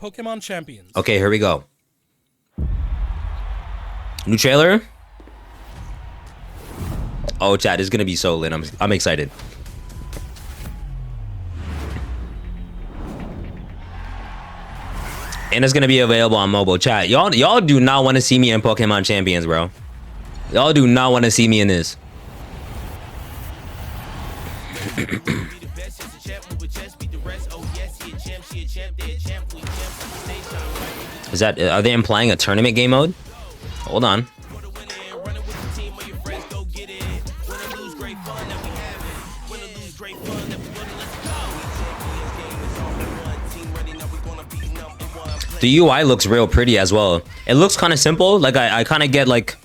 Pokémon Champions. Okay, here we go. New trailer. Oh, chat, this is gonna be so lit. I'm excited. And it's gonna be available on mobile. Chat, y'all do not want to see me in Pokemon Champions, bro. Y'all do not want to see me in this. Is that, are they implying a tournament game mode? Hold on. The UI looks real pretty as well. It looks kind of simple. Like I kind of get like,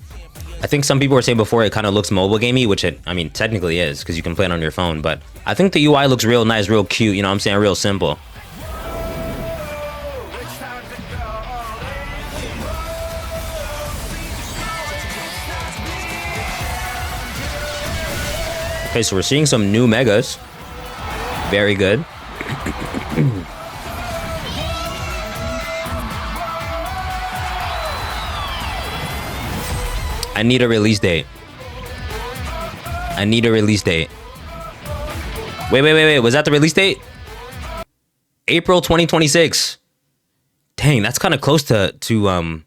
I think some people were saying before it kind of looks mobile gamey, which it, I mean, technically is because you can play it on your phone. But I think the UI looks real nice, real cute. You know what I'm saying? Real simple. Okay, so we're seeing some new megas. Very good. I need a release date. I need a release date. Wait. Was that the release date? April 2026. Dang, that's kind of close to the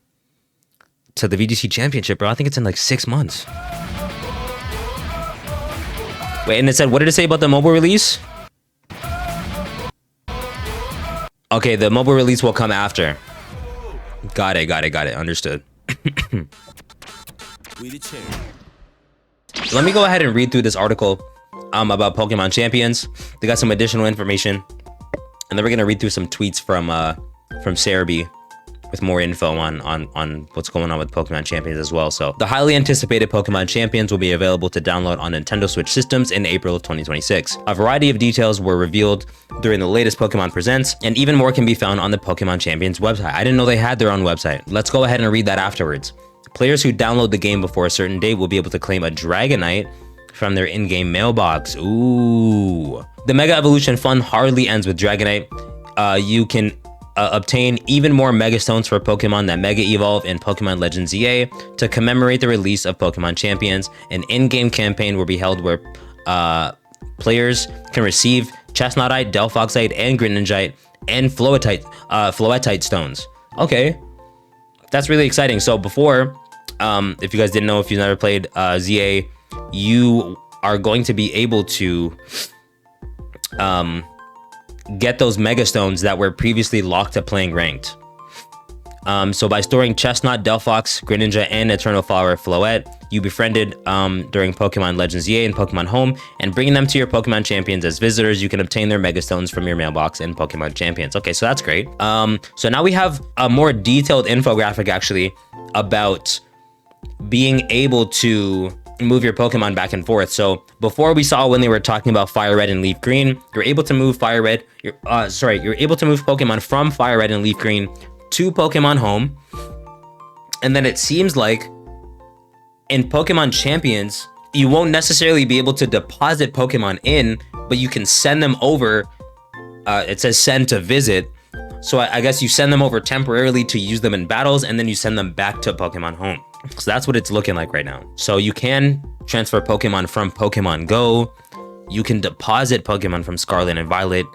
VGC Championship, bro. I think it's in like 6 months. Wait, and it said, what did it say about the mobile release? Okay, the mobile release will come after. Got it. Understood. Let me go ahead and read through this article about Pokemon Champions. They got some additional information, and then we're gonna read through some tweets from Sevv with more info on what's going on with Pokemon Champions as well. So the highly anticipated Pokemon Champions will be available to download on Nintendo Switch systems in April of 2026. A variety of details were revealed during the latest Pokemon Presents, and even more can be found on the Pokemon Champions website. I didn't know they had their own website. Let's go ahead and read that afterwards. Players who download the game before a certain date will be able to claim a Dragonite from their in-game mailbox. Ooh. The Mega Evolution fun hardly ends with Dragonite. You can obtain even more Mega Stones for Pokemon that Mega Evolve in Pokemon Legends EA. To commemorate the release of Pokemon Champions, an in-game campaign will be held where players can receive Chestnutite, Delphoxite, and Greninjite, and Floetite stones. Okay. That's really exciting. So before, if you guys didn't know, if you've never played ZA, you are going to be able to get those Mega Stones that were previously locked to playing ranked. So by storing Chestnut, Delphox, Greninja, and Eternal Flower Floette you befriended during Pokemon Legends EA and Pokemon Home, and bringing them to your Pokemon Champions as visitors, you can obtain their Mega Stones from your mailbox in Pokemon Champions. Okay, so that's great. So now we have a more detailed infographic actually about being able to move your Pokemon back and forth. So before we saw when they were talking about Fire Red and Leaf Green, you're able to move you're able to move Pokemon from Fire Red and Leaf Green to Pokemon Home. And then it seems like in Pokemon Champions, you won't necessarily be able to deposit Pokemon in, but you can send them over. It says send to visit. So I guess you send them over temporarily to use them in battles, and then you send them back to Pokemon Home. So that's what it's looking like right now. So you can transfer Pokemon from Pokemon Go. You can deposit Pokemon from Scarlet and Violet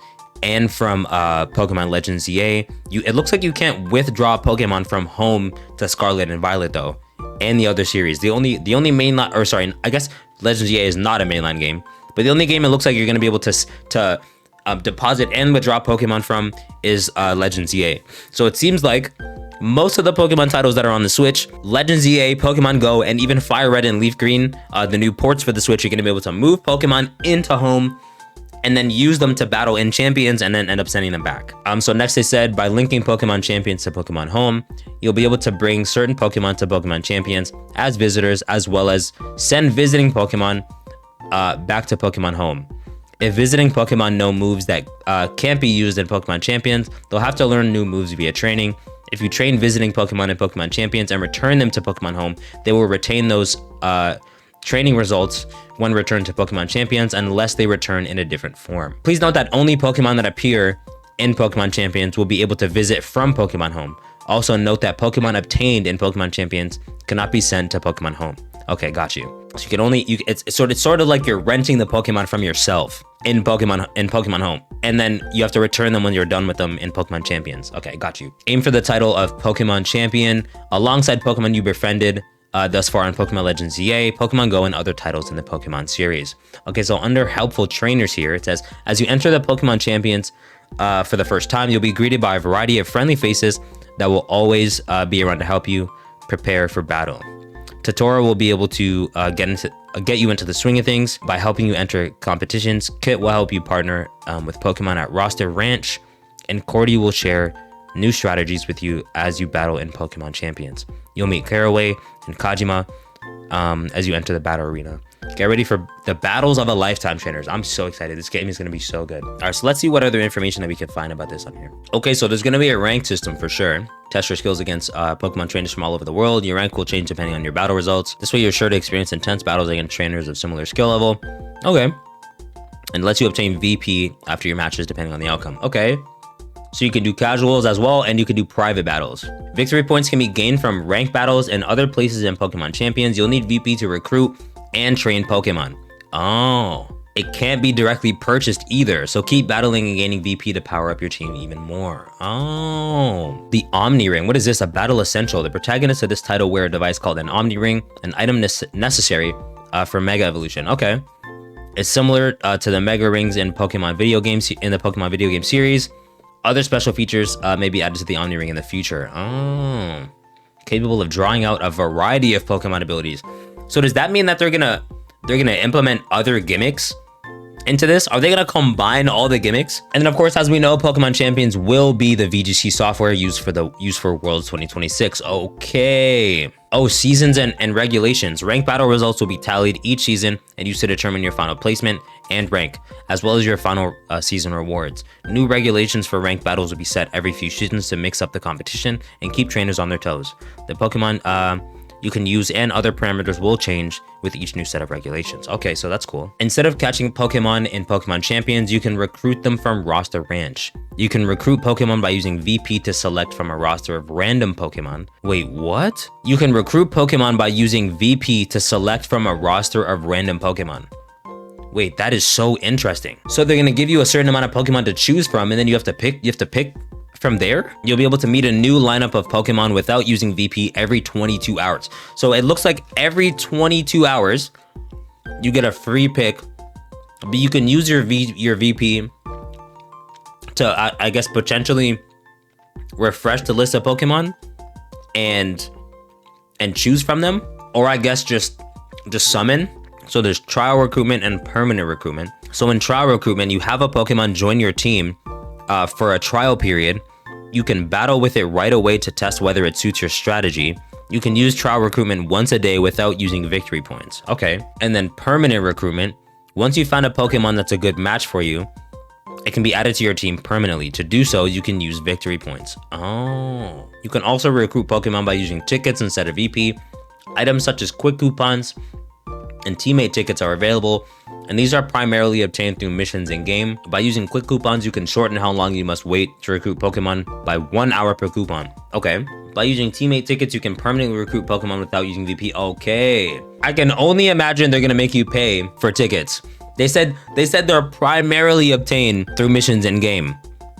and from Pokemon Legends EA. It looks like you can't withdraw Pokemon from Home to Scarlet and Violet though, and the other series. The only mainline, or sorry, I guess Legends EA is not a mainline game, but the only game it looks like you're gonna be able to deposit and withdraw Pokemon from is Legends EA. So it seems like most of the Pokemon titles that are on the Switch, Legends EA, Pokemon Go, and even Fire Red and Leaf Green, the new ports for the Switch, you're gonna be able to move Pokemon into Home and then use them to battle in Champions and then end up sending them back. So next they said, by linking Pokemon Champions to Pokemon Home, you'll be able to bring certain Pokemon to Pokemon Champions as visitors, as well as send visiting Pokemon back to Pokemon Home. If visiting Pokemon know moves that can't be used in Pokemon Champions, they'll have to learn new moves via training. If you train visiting Pokemon in Pokemon Champions and return them to Pokemon Home, they will retain those training results when returned to Pokemon Champions unless they return in a different form. Please note that only Pokemon that appear in Pokemon Champions will be able to visit from Pokemon Home. Also note that Pokemon obtained in Pokemon Champions cannot be sent to Pokemon Home. Okay, got you. So you can only, it's sort of like you're renting the Pokemon from yourself in Pokemon Home, and then you have to return them when you're done with them in Pokemon Champions. Okay, got you. Aim for the title of Pokemon Champion alongside Pokemon you befriended thus far on Pokemon Legends EA, Pokemon Go, and other titles in the Pokemon series. Okay, so under helpful trainers here, it says, as you enter the Pokemon Champions for the first time, you'll be greeted by a variety of friendly faces that will always be around to help you prepare for battle. Totoro will be able to get you into the swing of things by helping you enter competitions. Kit will help you partner with Pokemon at Roster Ranch, and Cordy will share new strategies with you as you battle in Pokemon Champions. You'll meet Caraway and Kajima as you enter the battle arena. Get ready for the battles of a lifetime, trainers. I'm so excited. This game is going to be so good. All right, so let's see what other information that we can find about this on here. Okay, so there's going to be a rank system for sure. Test your skills against Pokemon trainers from all over the world. Your rank will change depending on your battle results. This way you're sure to experience intense battles against trainers of similar skill level. Okay. And lets you obtain VP after your matches depending on the outcome. Okay. So you can do casuals as well, and you can do private battles. Victory points can be gained from ranked battles and other places in Pokemon Champions. You'll need VP to recruit and train Pokemon. Oh, it can't be directly purchased either. So keep battling and gaining VP to power up your team even more. Oh, the Omni Ring. What is this? A battle essential. The protagonists of this title wear a device called an Omni Ring, an item necessary for Mega Evolution. Okay. It's similar to the Mega Rings in Pokemon video games in the Pokemon video game series. Other special features may be added to the Omni Ring in the future. Oh, capable of drawing out a variety of Pokemon abilities. So does that mean that they're gonna implement other gimmicks into this? Are they gonna combine all the gimmicks? And then of course, as we know, Pokemon Champions will be the VGC software used for Worlds 2026. Okay. Oh, seasons and regulations. Rank battle results will be tallied each season and used to determine your final placement and rank, as well as your final season rewards. New regulations for ranked battles will be set every few seasons to mix up the competition and keep trainers on their toes. The Pokemon you can use and other parameters will change with each new set of regulations. Okay, so that's cool. Instead of catching Pokemon in Pokemon Champions, you can recruit them from Roster Ranch. You can recruit Pokemon by using VP to select from a roster of random Pokemon. Wait, what? You can recruit Pokemon by using VP to select from a roster of random Pokemon. Wait, that is so interesting. So they're gonna give you a certain amount of Pokemon to choose from, and then you have to pick from there. You'll be able to meet a new lineup of Pokemon without using VP every 22 hours. So it looks like every 22 hours, you get a free pick, but you can use your VP to, I guess, potentially refresh the list of Pokemon and choose from them, or I guess just summon. So there's trial recruitment and permanent recruitment. So in trial recruitment, you have a Pokemon join your team for a trial period. You can battle with it right away to test whether it suits your strategy. You can use trial recruitment once a day without using victory points. Okay. And then permanent recruitment. Once you find a Pokemon that's a good match for you, it can be added to your team permanently. To do so, you can use victory points. Oh. You can also recruit Pokemon by using tickets instead of VP. Items such as quick coupons and teammate tickets are available, and these are primarily obtained through missions in game. By using quick coupons, you can shorten how long you must wait to recruit Pokemon by 1 hour per coupon. Okay. By using teammate tickets, you can permanently recruit Pokemon without using VP. Okay. I can only imagine they're gonna make you pay for tickets. They said they're primarily obtained through missions in game,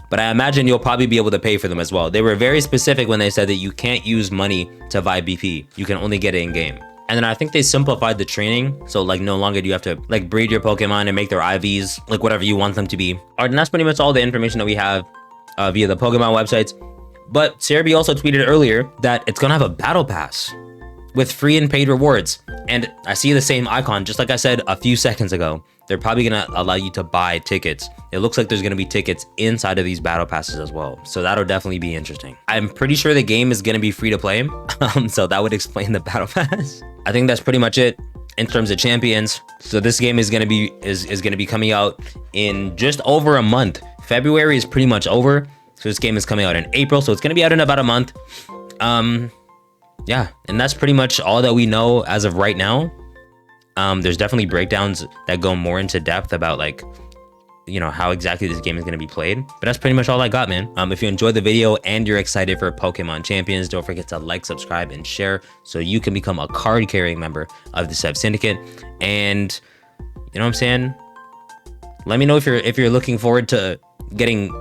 but I imagine you'll probably be able to pay for them as well. They were very specific when they said that you can't use money to buy VP. You can only get it in game. And then I think they simplified the training. So like no longer do you have to like breed your Pokemon and make their IVs like whatever you want them to be. All right, and that's pretty much all the information that we have via the Pokemon websites. But Sevv also tweeted earlier that it's gonna have a battle pass with free and paid rewards. And I see the same icon, just like I said a few seconds ago. They're probably gonna allow you to buy tickets. It looks like there's gonna be tickets inside of these battle passes as well. So that'll definitely be interesting. I'm pretty sure the game is gonna be free to play. So that would explain the battle pass. I think that's pretty much it in terms of champions. So this game is gonna be gonna be coming out in just over a month. February is pretty much over. So this game is coming out in April. So it's gonna be out in about a month. Yeah, and that's pretty much all that we know as of right now. There's definitely breakdowns that go more into depth about like you know, how exactly this game is going to be played. But that's pretty much all I got, man. If you enjoyed the video and you're excited for Pokemon Champions, don't forget to like, subscribe, and share so you can become a card carrying member of the Sevv Syndicate. And you know what I'm saying? Let me know if you're looking forward to getting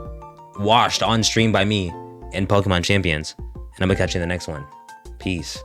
washed on stream by me in Pokemon Champions. And I'm gonna catch you in the next one. Peace.